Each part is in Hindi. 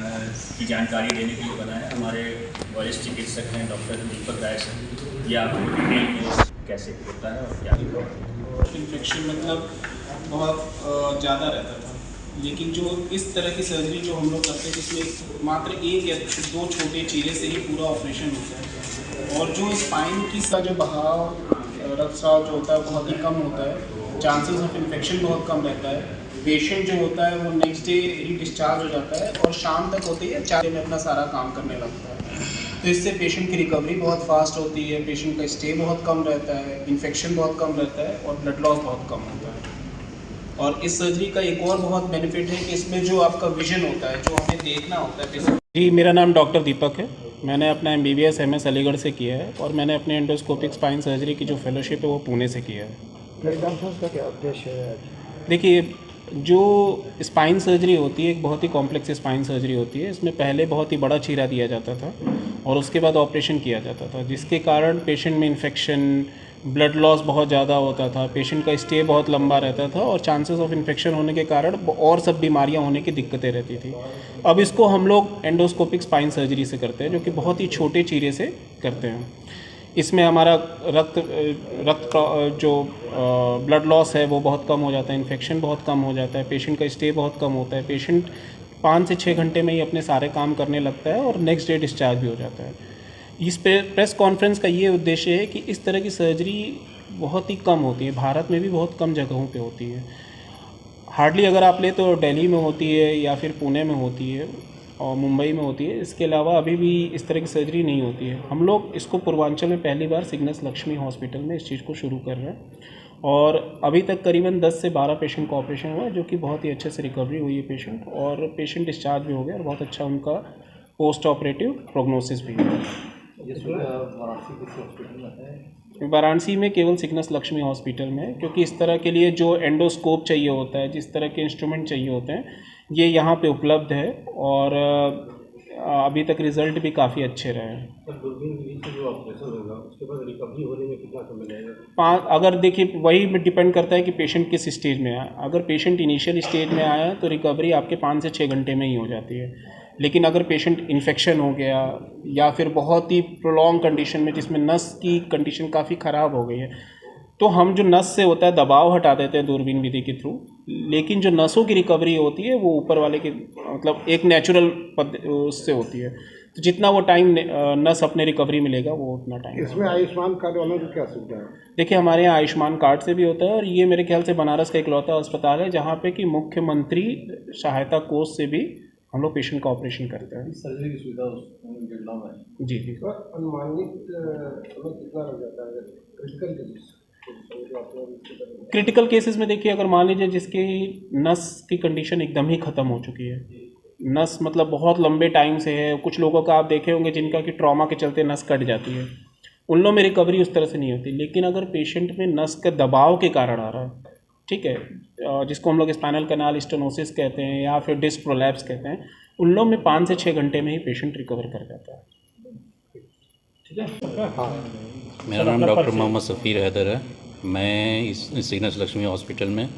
की जानकारी देने के लिए बना है। हमारे वरिष्ठ चिकित्सक हैं डॉक्टर दीपक राय सर, ये आपको डिटेल कोर्स कैसे होता है और क्या इन्फेक्शन मतलब बहुत ज़्यादा रहता था, लेकिन जो इस तरह की सर्जरी जो हम लोग करते हैं जिसमें मात्र एक या दो छोटे चीरे से ही पूरा ऑपरेशन होता है और जो स्पाइन की सा जो बहाव रक्तस्राव जो होता है बहुत ही कम होता है, चांसेस ऑफ इन्फेक्शन बहुत कम रहता है। पेशेंट जो होता है वो नेक्स्ट डे ही डिस्चार्ज हो जाता है और शाम तक होती है 4 दिन में अपना सारा काम करने लगता है। तो इससे पेशेंट की रिकवरी बहुत फास्ट होती है, पेशेंट का स्टे बहुत कम रहता है, इन्फेक्शन बहुत कम रहता है और ब्लड लॉस बहुत कम होता है। और इस सर्जरी का एक और बहुत बेनिफिट है कि इसमें जो आपका विजन होता है, जो हमें देखना होता है। जी, मेरा नाम डॉक्टर दीपक है। मैंने अपना MBBS MS अलीगढ़ से किया है और मैंने अपने एंडोस्कोपिक स्पाइन सर्जरी की जो फेलोशिप है वो पुणे से किया है। का क्या उद्देश्य है? देखिए, जो स्पाइन सर्जरी होती है एक बहुत ही कॉम्प्लेक्स स्पाइन सर्जरी होती है। इसमें पहले बहुत ही बड़ा चीरा दिया जाता था और उसके बाद ऑपरेशन किया जाता था, जिसके कारण पेशेंट में इन्फेक्शन, ब्लड लॉस बहुत ज़्यादा होता था, पेशेंट का स्टे बहुत लंबा रहता था और चांसेस ऑफ इन्फेक्शन होने के कारण और सब बीमारियां होने की दिक्कतें रहती थी। अब इसको हम लोग एंडोस्कोपिक स्पाइन सर्जरी से करते हैं, जो कि बहुत ही छोटे चीरे से करते हैं। इसमें हमारा रक्त जो ब्लड लॉस है वो बहुत कम हो जाता है, इन्फेक्शन बहुत कम हो जाता है, पेशेंट का स्टे बहुत कम होता है, पेशेंट 5 से 6 घंटे में ही अपने सारे काम करने लगता है और नेक्स्ट डे डिस्चार्ज भी हो जाता है। इस प्रेस कॉन्फ्रेंस का ये उद्देश्य है कि इस तरह की सर्जरी बहुत ही कम होती है, भारत में भी बहुत कम जगहों पे होती है। हार्डली अगर आप ले तो दिल्ली में होती है या फिर पुणे में होती है और मुंबई में होती है। इसके अलावा अभी भी इस तरह की सर्जरी नहीं होती है। हम लोग इसको पूर्वांचल में पहली बार सिग्नस लक्ष्मी हॉस्पिटल में इस चीज़ को शुरू कर रहे हैं और अभी तक करीबन 10 से 12 पेशेंट का ऑपरेशन हुआ है, जो कि बहुत ही अच्छे से रिकवरी हुई है पेशेंट, और पेशेंट डिस्चार्ज भी हो गया और बहुत अच्छा उनका पोस्ट ऑपरेटिव प्रोग्नोसिस भी है। वाराणसी में केवल सिग्नस लक्ष्मी हॉस्पिटल में, क्योंकि इस तरह के लिए जो एंडोस्कोप चाहिए होता है, जिस तरह के इंस्ट्रूमेंट चाहिए होते हैं, ये यहाँ पे उपलब्ध है और अभी तक रिज़ल्ट भी काफ़ी अच्छे रहे हैं। दूरबीन विधि से जो ऑपरेशन होगा उसके बाद रिकवरी होने में कितना समय लगेगा? अगर देखिए, वही डिपेंड करता है कि पेशेंट किस स्टेज में आया। अगर पेशेंट इनिशियल स्टेज में आया तो रिकवरी आपके 5 से 6 घंटे में ही हो जाती है, लेकिन अगर पेशेंट इन्फेक्शन हो गया या फिर बहुत ही प्रोलॉन्ग कंडीशन में जिसमें नस की कंडीशन काफ़ी ख़राब हो गई है, तो हम जो नस से होता है दबाव हटा देते हैं दूरबीन विधि के थ्रू, लेकिन जो नसों की रिकवरी होती है वो ऊपर वाले के मतलब एक नेचुरल उससे होती है। तो जितना वो टाइम नस अपने रिकवरी मिलेगा वो उतना टाइम। इसमें आयुष्मान कार्ड वालों की क्या सुविधा है? देखिए, हमारे यहाँ आयुष्मान कार्ड से भी होता है और ये मेरे ख्याल से बनारस का इकलौता अस्पताल है जहाँ पे कि मुख्यमंत्री सहायता कोष से भी हम लोग पेशेंट का ऑपरेशन करते हैं। सर्जरी की सुविधा जी जी। अनुमानित समय कितना लग जाता है क्रिटिकल केसेस में? देखिए, अगर मान लीजिए जिसकी नस की कंडीशन एकदम ही ख़त्म हो चुकी है, नस मतलब बहुत लंबे टाइम से है, कुछ लोगों का आप देखे होंगे जिनका कि ट्रॉमा के चलते नस कट जाती है, उन लोगों में रिकवरी उस तरह से नहीं होती। लेकिन अगर पेशेंट में नस के दबाव के कारण आ रहा है, ठीक है, जिसको हम लोग स्पाइनल कैनाल स्टेनोसिस कहते हैं या फिर डिस्क प्रोलैप्स कहते हैं, उन लोगों में 5 से 6 घंटे में ही पेशेंट रिकवर कर जाता है। ठीक है। हाँ, मेरा नाम डॉक्टर मोहम्मद सफ़ीर हैदर है। मैं इस सिग्नस लक्ष्मी हॉस्पिटल में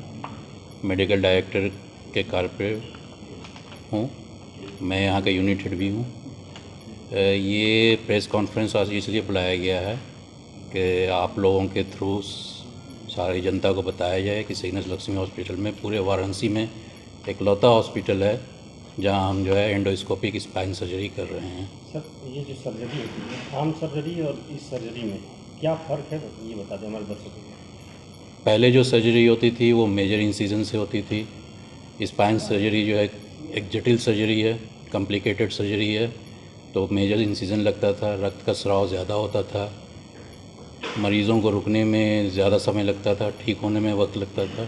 मेडिकल डायरेक्टर के कार्य पे हूँ। मैं यहाँ का यूनिट हेड भी हूँ। ये प्रेस कॉन्फ्रेंस आज इसलिए बुलाया गया है कि आप लोगों के थ्रू सारी जनता को बताया जाए कि सिग्नस लक्ष्मी हॉस्पिटल में पूरे वाराणसी में इकलौता हॉस्पिटल है जहाँ हम जो है एंडोस्कोपिक स्पाइन सर्जरी कर रहे हैं। सर, ये जो सर्जरी होती है, आम सर्जरी और इस सर्जरी में क्या फ़र्क है, ये बता दें हमारे दर्शकों को। पहले जो सर्जरी होती थी वो मेजर इंसिजन से होती थी। स्पाइन सर्जरी जो है एक जटिल सर्जरी है, कॉम्प्लिकेटेड सर्जरी है, तो मेजर इंसिजन लगता था, रक्त का स्राव ज़्यादा होता था, मरीज़ों को रुकने में ज़्यादा समय लगता था, ठीक होने में वक्त लगता था।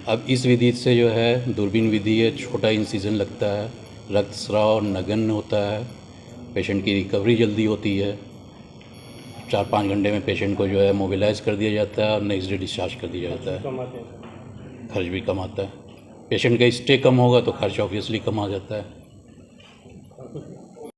अब इस विधि से जो है दूरबीन विधि है, छोटा इंसिजन लगता है, रक्त स्राव नगण्य होता है, पेशेंट की रिकवरी जल्दी होती है। 4-5 घंटे में पेशेंट को जो है मोबिलाइज कर दिया जाता है और नेक्स्ट डे डिस्चार्ज कर दिया जाता है। खर्च भी कम आता है। पेशेंट का स्टे कम होगा तो खर्च ऑब्वियसली कम आ जाता है।